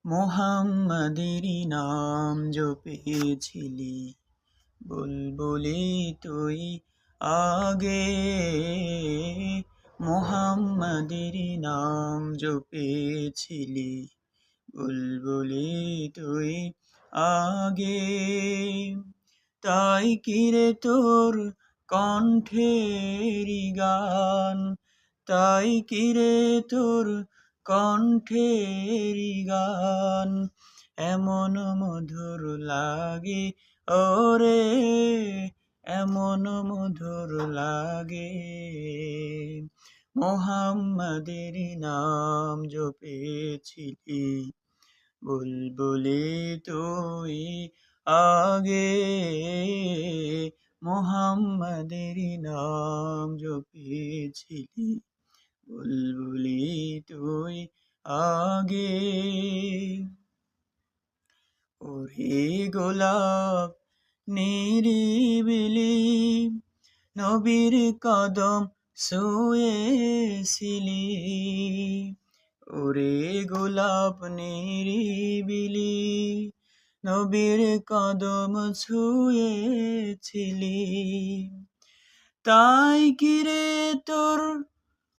মোহাম্মদেরই নাম জপেছিলি, বুলবুলি তুই আগে। মোহাম্মদেরই নাম জপেছিলি, বুলবুলি তুই আগে। তাই কিরে তোর কণ্ঠেরি গান, তাই কিরে তোর কণ্ঠেরি গান, এমন মধুর লাগে ওরে, এমন মধুর লাগে। মোহাম্মদেরই নাম জপেছিলি, বুলবুলি তুই আগে। মোহাম্মদেরই নাম জপেছিলি, বুলবুলি তুই আগে। ওরে গোলাপ নিরিবিলি, নবীর কদম ছুঁয়েছিলি। ওরে গোলাপ নিরিবিলি, নবীর কদম ছুঁয়েছিলি। তাই কিরে তোর